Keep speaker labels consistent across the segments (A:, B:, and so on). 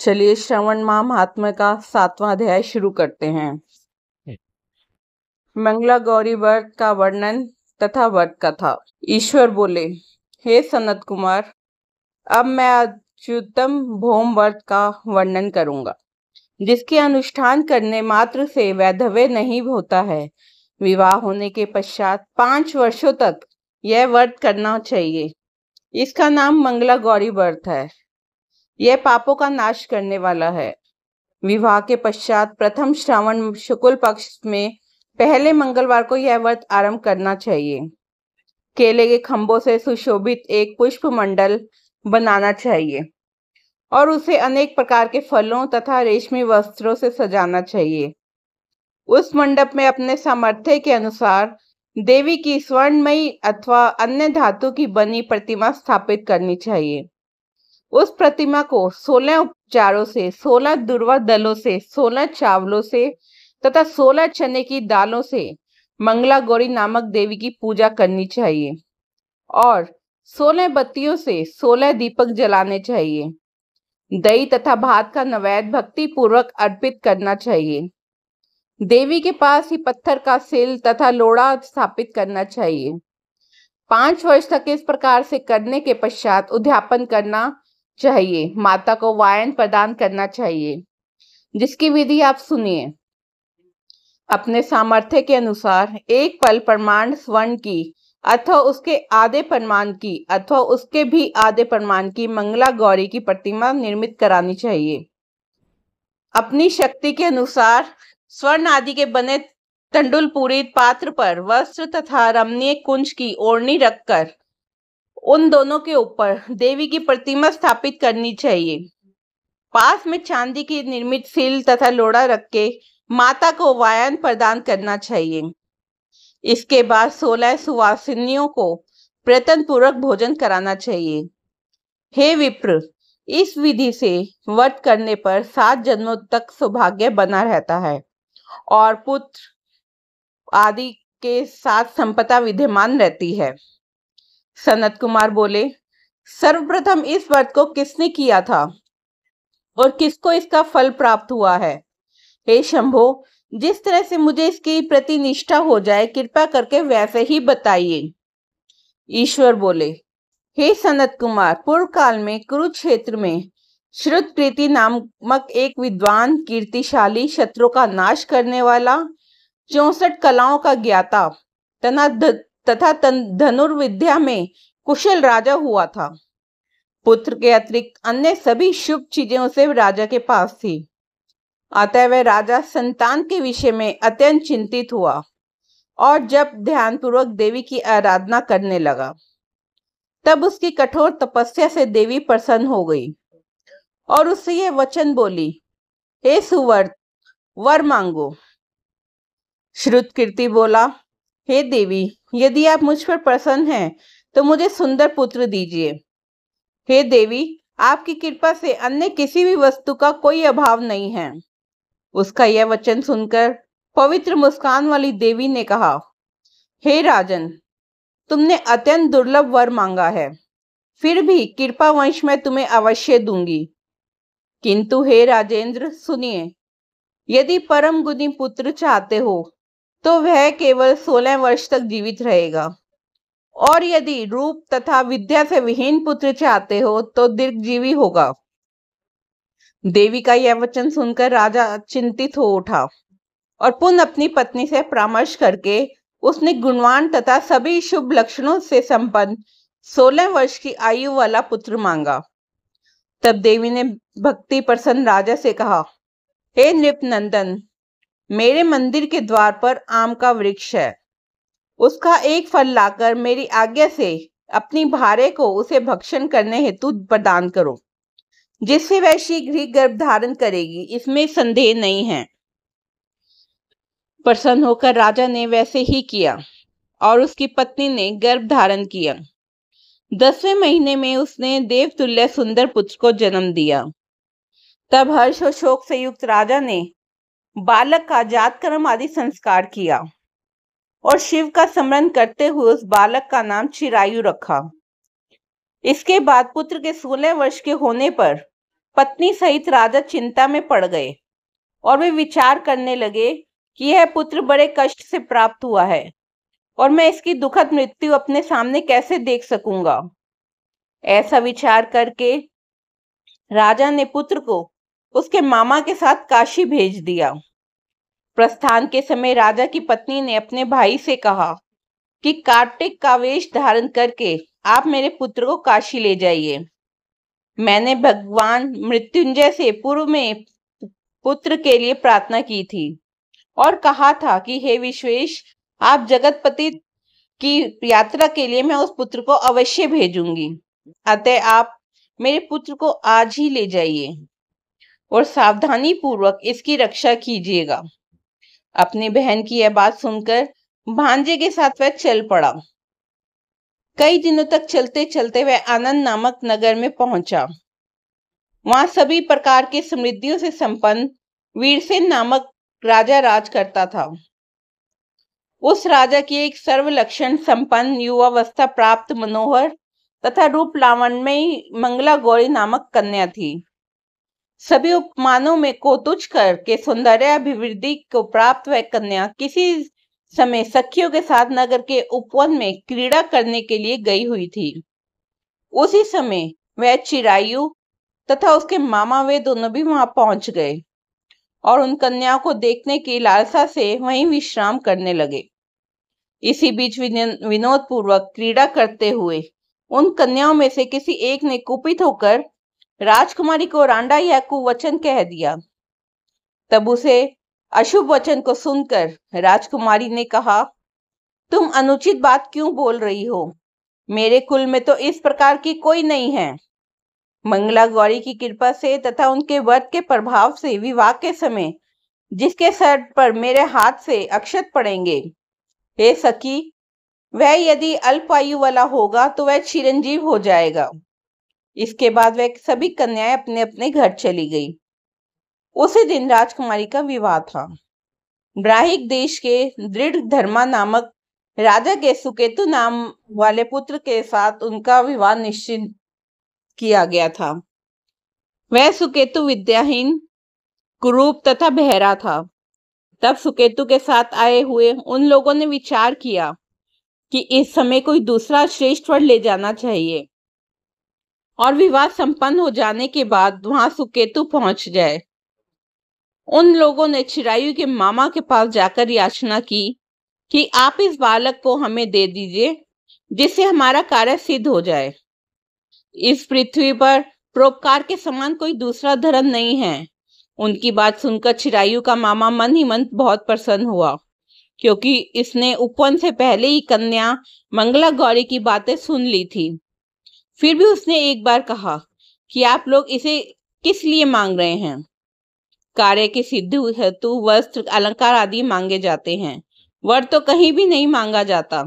A: चलिए श्रवण माह महात्म्य का 7वां अध्याय शुरू करते हैं। मंगला गौरी व्रत का वर्णन तथा व्रत कथा। ईश्वर बोले, हे सनत कुमार, अब मैं अच्युतम भौम व्रत का वर्णन करूंगा, जिसके अनुष्ठान करने मात्र से वैधव्य नहीं होता है। विवाह होने के पश्चात 5 वर्षों तक यह व्रत करना चाहिए। इसका नाम मंगला गौरी व्रत है। यह पापों का नाश करने वाला है। विवाह के पश्चात प्रथम श्रावण शुक्ल पक्ष में पहले मंगलवार को यह व्रत आरंभ करना चाहिए। केले के खंभों से सुशोभित एक पुष्प मंडल बनाना चाहिए और उसे अनेक प्रकार के फलों तथा रेशमी वस्त्रों से सजाना चाहिए। उस मंडप में अपने सामर्थ्य के अनुसार देवी की स्वर्णमयी अथवा अन्य धातु की बनी प्रतिमा स्थापित करनी चाहिए। उस प्रतिमा को 16 उपचारों से, 16 दुर्वा दलों से, 16 चावलों से तथा 16 चने की दालों से मंगला गौरी नामक देवी की पूजा करनी चाहिए और 16 बत्तियों से 16 दीपक जलाने चाहिए। दही तथा भात का नैवेद्य भक्ति पूर्वक अर्पित करना चाहिए। देवी के पास ही पत्थर का सिल तथा लोढ़ा स्थापित करना चाहिए। 5 वर्ष तक इस प्रकार से करने के पश्चात उद्यापन करना चाहिए। माता को वायन प्रदान करना चाहिए, जिसकी विधि आप सुनिए। अपने सामर्थ्य के अनुसार एक पल प्रमाण स्वर्ण की अथवा उसके आधे प्रमाण की अथवा उसके भी आधे प्रमाण की मंगला गौरी की प्रतिमा निर्मित करानी चाहिए। अपनी शक्ति के अनुसार स्वर्ण आदि के बने तंडुल पूरित पात्र पर वस्त्र तथा रमणीय कुंज की ओढ़नी रखकर उन दोनों के ऊपर देवी की प्रतिमा स्थापित करनी चाहिए। पास में चांदी की निर्मित सिल तथा लोढ़ा रख के माता को वायन प्रदान करना चाहिए। इसके बाद 16 सुवासिनियों को प्रयत्न पूर्वक भोजन कराना चाहिए। हे विप्र, इस विधि से व्रत करने पर 7 जन्मों तक सौभाग्य बना रहता है और पुत्र आदि के साथ संपदा विद्यमान रहती है। सनत कुमार बोले, सर्वप्रथम इस व्रत को किसने किया था और किसको इसका फल प्राप्त हुआ है? हे शंभो, जिस तरह से मुझे इसकी प्रति निष्ठा हो जाए, कृपा करके वैसे ही बताइए। ईश्वर बोले, हे सनत कुमार, पूर्व काल में कुरुक्षेत्र में श्रुतकीर्ति नामक एक विद्वान, कीर्तिशाली, शत्रु का नाश करने वाला, 64 कलाओं का ज्ञाता तथा धनुर्विद्या में कुशल राजा हुआ था। पुत्र के अतिरिक्त अन्य सभी शुभ चीजें उसे राजा के पास थी। अतः वह राजा संतान के विषय में अत्यंत चिंतित हुआ और जब ध्यानपूर्वक देवी की आराधना करने लगा, तब उसकी कठोर तपस्या से देवी प्रसन्न हो गई और उससे यह वचन बोली, हे सुव्रत, वर मांगो। श्रुतकीर्ति बोला, हे देवी, यदि आप मुझ पर प्रसन्न हैं तो मुझे सुंदर पुत्र दीजिए। हे देवी, आपकी कृपा से अन्य किसी भी वस्तु का कोई अभाव नहीं है। उसका यह वचन सुनकर पवित्र मुस्कान वाली देवी ने कहा, हे राजन, तुमने अत्यंत दुर्लभ वर मांगा है, फिर भी कृपा वंश मैं तुम्हें अवश्य दूंगी। किंतु हे राजेंद्र, सुनिए, यदि परम गुणी पुत्र चाहते हो तो वह केवल 16 वर्ष तक जीवित रहेगा और यदि रूप तथा विद्या से विहीन पुत्र चाहते हो तो दीर्घजीवी होगा। देवी का यह वचन सुनकर राजा चिंतित हो उठा और पुनः अपनी पत्नी से परामर्श करके उसने गुणवान तथा सभी शुभ लक्षणों से संपन्न 16 वर्ष की आयु वाला पुत्र मांगा। तब देवी ने भक्ति प्रसन्न राजा से कहा, हे नृपनंदन, मेरे मंदिर के द्वार पर आम का वृक्ष है। उसका एक फल लाकर मेरी आज्ञा से अपनी भार्य को उसे भक्षण करने हेतु प्रदान करो, जिससे वह शीघ्र ही गर्भ धारण करेगी, इसमें संदेह नहीं है। प्रसन्न होकर राजा ने वैसे ही किया और उसकी पत्नी ने गर्भ धारण किया। 10वें महीने में उसने देवतुल्य सुंदर पुत्र को जन्म दिया। तब हर्ष और शोक से युक्त राजा ने बालक का जातकर्म आदि संस्कार किया और शिव का स्मरण करते हुए उस बालक का नाम चिरायु रखा। इसके बाद पुत्र के 16 वर्ष के होने पर पत्नी सहित राजा चिंता में पड़ गए और वे विचार करने लगे कि यह पुत्र बड़े कष्ट से प्राप्त हुआ है और मैं इसकी दुखद मृत्यु अपने सामने कैसे देख सकूंगा। ऐसा विचार करके राजा ने पुत्र को उसके मामा के साथ काशी भेज दिया। प्रस्थान के समय राजा की पत्नी ने अपने भाई से कहा कि कार्तिक का वेश धारण करके आप मेरे पुत्र को काशी ले जाइए। मैंने भगवान मृत्युंजय से पूर्व में पुत्र के लिए प्रार्थना की थी और कहा था कि हे विश्वेश, आप जगतपति की यात्रा के लिए मैं उस पुत्र को अवश्य भेजूंगी। अतः आप मेरे पुत्र को आज ही ले जाइए और सावधानी पूर्वक इसकी रक्षा कीजिएगा। अपनी बहन की यह बात सुनकर भांजे के साथ वह चल पड़ा। कई दिनों तक चलते चलते वह आनंद नामक नगर में पहुंचा। वहां सभी प्रकार की समृद्धियों से संपन्न वीरसेन नामक राजा राज करता था। उस राजा की एक सर्वलक्षण संपन्न युवावस्था प्राप्त मनोहर तथा रूप लावण्यमयी मंगला गौरी नामक कन्या थी। सभी उपमानों में को तुच्छ करके सौंदर्याभिवृद्धि को प्राप्त वह कन्या किसी समय सखियों के साथ नगर के उपवन में क्रीड़ा करने के लिए गई हुई थी। उसी समय वह चिरायु तथा उसके मामा वे दोनों भी वहां पहुंच गए और उन कन्याओं को देखने की लालसा से वहीं विश्राम करने लगे। इसी बीच विनोद पूर्वक क्रीड़ा करते हुए उन कन्याओं में से किसी एक ने कुपित होकर राजकुमारी को रांडा या कुवचन कह दिया। तब उसे अशुभ वचन को सुनकर राजकुमारी ने कहा, तुम अनुचित बात क्यों बोल रही हो? मेरे कुल में तो इस प्रकार की कोई नहीं है। मंगला गौरी की कृपा से तथा उनके व्रत के प्रभाव से विवाह के समय जिसके सर पर मेरे हाथ से अक्षत पड़ेंगे, हे सखी, वह यदि अल्पायु वाला होगा तो वह चिरंजीव हो जाएगा। इसके बाद वह सभी कन्याएं अपने अपने घर चली गई। उसी दिन राजकुमारी का विवाह था। ब्राहिक देश के दृढ़ धर्मा नामक राजा के सुकेतु नाम वाले पुत्र के साथ उनका विवाह निश्चित किया गया था। वह सुकेतु विद्याहीन, कुरूप तथा बहरा था। तब सुकेतु के साथ आए हुए उन लोगों ने विचार किया कि इस समय कोई दूसरा श्रेष्ठ वर ले जाना चाहिए और विवाह संपन्न हो जाने के बाद वहां सुकेतु पहुंच जाए। उन लोगों ने चिरायु के मामा के पास जाकर याचना की कि आप इस बालक को हमें दे दीजिए जिससे हमारा कार्य सिद्ध हो जाए। इस पृथ्वी पर परोपकार के समान कोई दूसरा धर्म नहीं है। उनकी बात सुनकर चिरायु का मामा मन ही मन बहुत प्रसन्न हुआ, क्योंकि इसने उपवन से पहले ही कन्या मंगला गौरी की बातें सुन ली थी। फिर भी उसने एक बार कहा कि आप लोग इसे किस लिए मांग रहे हैं? कार्य की सिद्धि हेतु वस्त्र, अलंकार आदि मांगे जाते हैं, वर तो कहीं भी नहीं मांगा जाता।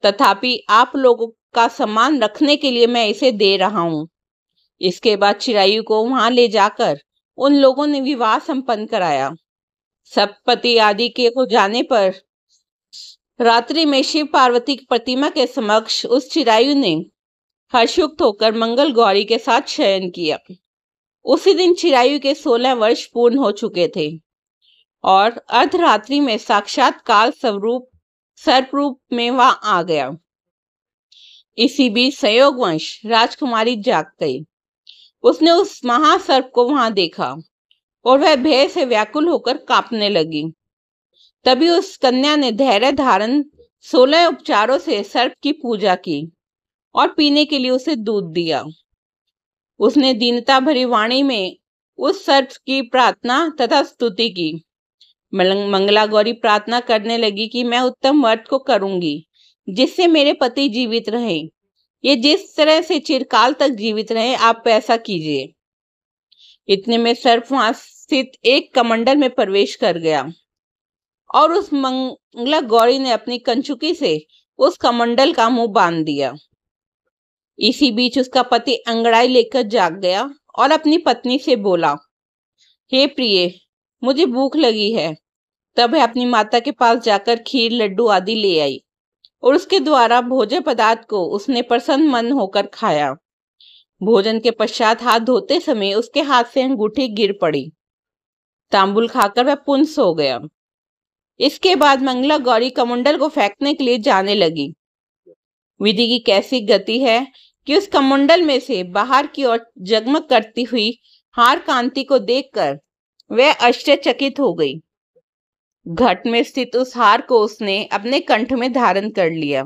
A: तथापि आप लोगों का सम्मान रखने के लिए मैं इसे दे रहा हूं। इसके बाद चिरायु को वहां ले जाकर उन लोगों ने विवाह संपन्न कराया। सप्तपति आदि के हो जाने पर रात्रि में शिव पार्वती की प्रतिमा के समक्ष उस चिरायु ने हर्षयुक्त होकर मंगल गौरी के साथ शयन किया। उसी दिन चिरायु के 16 वर्ष पूर्ण हो चुके थे और अर्धरात्रि में साक्षात काल स्वरूप सर्परूप में वहां आ गया। इसी बीच संयोगवश राजकुमारी जाग गई। उसने उस महासर्प को वहां देखा और वह भय से व्याकुल होकर कांपने लगी। तभी उस कन्या ने धैर्य धारण 16 उपचारों से सर्प की पूजा की और पीने के लिए उसे दूध दिया। उसने दीनता भरी वाणी में उस सर्प की प्रार्थना तथा स्तुति की। मंगला गौरी प्रार्थना करने लगी कि मैं उत्तम व्रत को करूंगी जिससे मेरे पति जीवित रहें। ये जिस तरह से चिरकाल तक जीवित रहे, आप ऐसा कीजिए। इतने में सर्प वहां स्थित एक कमंडल में प्रवेश कर गया और उस मंगला गौरी ने अपनी कंचुकी से उस कमंडल का मुंह बांध दिया। इसी बीच उसका पति अंगड़ाई लेकर जाग गया और अपनी पत्नी से बोला, हे प्रिय, मुझे भूख लगी है। तब वह अपनी माता के पास जाकर खीर, लड्डू आदि ले आई और उसके द्वारा भोज्य पदार्थ को उसने प्रसन्न मन होकर खाया। भोजन के पश्चात हाथ धोते समय उसके हाथ से अंगूठी गिर पड़ी। तांबुल खाकर वह पुनः सो गया। इसके बाद मंगला गौरी कमंडल को फेंकने के लिए जाने लगी। विधि की कैसी गति है कि उस कमंडल में से बाहर की ओर जगमग करती हुई हार कांति को देखकर वह आश्चर्यचकित हो गई। घट में स्थित उस हार को उसने अपने कंठ में धारण कर लिया।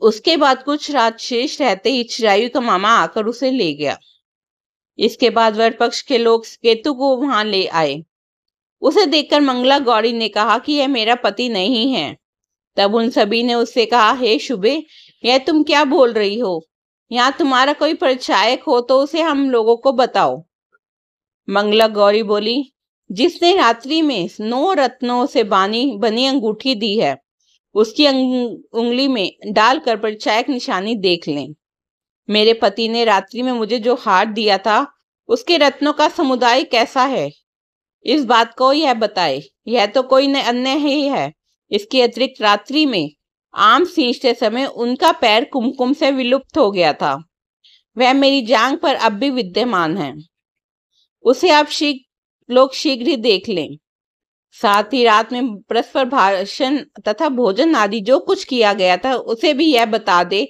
A: उसके बाद कुछ रात शेष रहते ही चिरायु का मामा आकर उसे ले गया। इसके बाद वर पक्ष के लोग केतु को वहां ले आए। उसे देखकर मंगला गौरी ने कहा कि यह मेरा पति नहीं है। तब उन सभी ने उससे कहा, हे शुभे, यह तुम क्या बोल रही हो? यहाँ तुम्हारा कोई परिचायक हो तो उसे हम लोगों को बताओ। मंगला गौरी बोली, जिसने रात्रि में 9 रत्नों से बनी अंगूठी दी है, उसकी उंगली में डालकर परिचायक निशानी देख लें। मेरे पति ने रात्रि में मुझे जो हार दिया था, उसके रत्नों का समुदाय कैसा है, इस बात को यह बताए। यह तो कोई अन्य ही है। इसके अतिरिक्त रात्रि में आम सींचते समय उनका पैर कुमकुम से विलुप्त हो गया था। वह मेरी जांघ पर अब भी विद्यमान है। उसे आप लोग शीघ्र ही देख लें। साथ ही रात में परस्पर भाषण तथा भोजन आदि जो कुछ किया गया था उसे भी यह बता दे,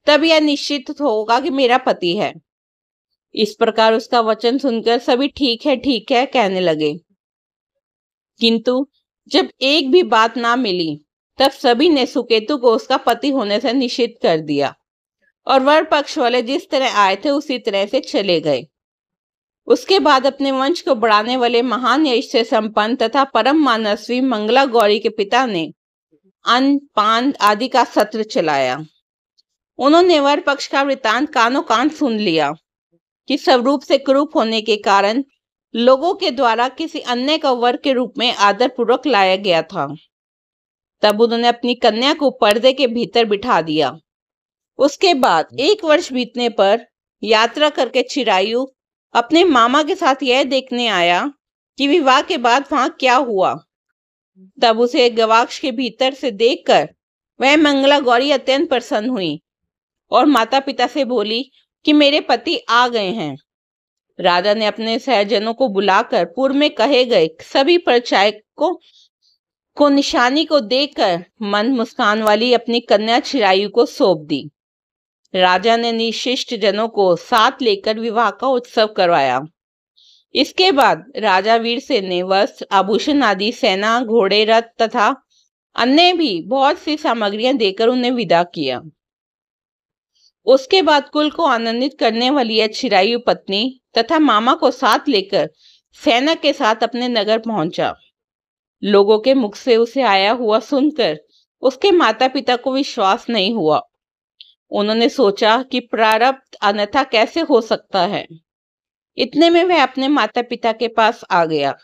A: तब यह निश्चित होगा कि मेरा पति है। इस प्रकार उसका वचन सुनकर सभी ठीक है कहने लगे। किंतु जब एक भी बात ना मिली, तब सभी ने सुकेतु को उसका पति होने से निषेध कर दिया और वर पक्ष वाले जिस तरह आए थे उसी तरह से चले गए। उसके बाद अपने वंश को बढ़ाने वाले महान यश से संपन्न तथा परम मानस्वी मंगला गौरी के पिता ने अन्न पान आदि का सत्र चलाया। उन्होंने वर पक्ष का वृतांत कानों कान सुन लिया कि स्वरूप से कुरूप होने के कारण लोगों के द्वारा किसी अन्य का वर के रूप में आदर पूर्वक लाया गया था। तब उन्होंने अपनी कन्या को पर्दे के भीतर बिठा दिया। उसके बाद 1 वर्ष बीतने पर यात्रा करके चिरायु अपने मामा के साथ यह देखने आया कि विवाह के बाद वहां क्या हुआ। तब उसे गवाक्ष के भीतर से देखकर वह मंगला गौरी अत्यंत प्रसन्न हुई और माता पिता से बोली कि मेरे पति आ गए हैं। राजा ने अपने सहजनों को बुलाकर पूर्व में कहे गए सभी परिचायकों को निशानी को देखकर मंद मुस्कान वाली अपनी कन्या चिरायु को सौंप दी। राजा ने निशिष्ट जनों को साथ लेकर विवाह का उत्सव करवाया। इसके बाद राजा वीरसेन ने वस्त्र आभूषण आदि सेना घोड़े रथ तथा अन्य भी बहुत सी सामग्रियां देकर उन्हें विदा किया। उसके बाद कुल को आनंदित करने वाली यह चिरायु पत्नी तथा मामा को साथ लेकर सेना के साथ अपने नगर पहुंचा। लोगों के मुख से उसे आया हुआ सुनकर उसके माता पिता को विश्वास नहीं हुआ। उन्होंने सोचा कि प्रारब्ध अन्यथा कैसे हो सकता है। इतने में वह अपने माता पिता के पास आ गया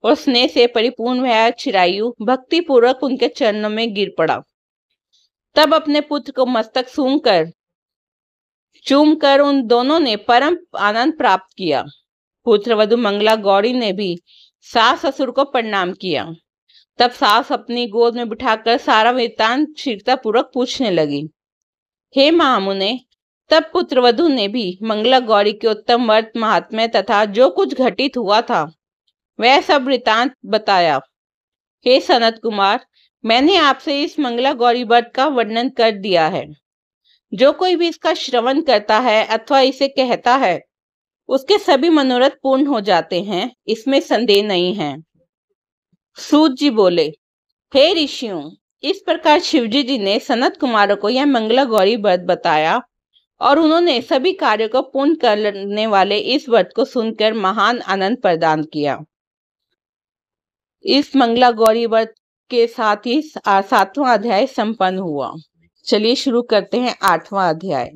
A: और स्नेह से परिपूर्ण वह चिरायु भक्ति पूर्वक उनके चरणों में गिर पड़ा। तब अपने पुत्र को मस्तक चूमकर उन दोनों ने परम आनंद प्राप्त किया। पुत्र वधु मंगला गौरी ने भी सास ससुर को प्रणाम किया। तब सास अपनी गोद में बिठाकर सारा वृत्तांत शीघ्रता पूर्वक पूछने लगी। हे महामुने, तब पुत्र वधु ने भी मंगला गौरी के उत्तम व्रत महात्म्य तथा जो कुछ घटित हुआ था वह सब वृत्तांत बताया। हे सनत कुमार, मैंने आपसे इस मंगला गौरी व्रत का वर्णन कर दिया है। जो कोई भी इसका श्रवण करता है अथवा इसे कहता है उसके सभी मनोरथ पूर्ण हो जाते हैं, इसमें संदेह नहीं है। सूत जी बोले, हे ऋषियों, इस प्रकार शिवजी जी ने सनत कुमारों को यह मंगला गौरी व्रत बताया और उन्होंने सभी कार्यों को पूर्ण करने वाले इस व्रत को सुनकर महान आनंद प्रदान किया। इस मंगला गौरी व्रत के साथ ही 7वां अध्याय संपन्न हुआ। चलिए शुरू करते हैं 8वां अध्याय।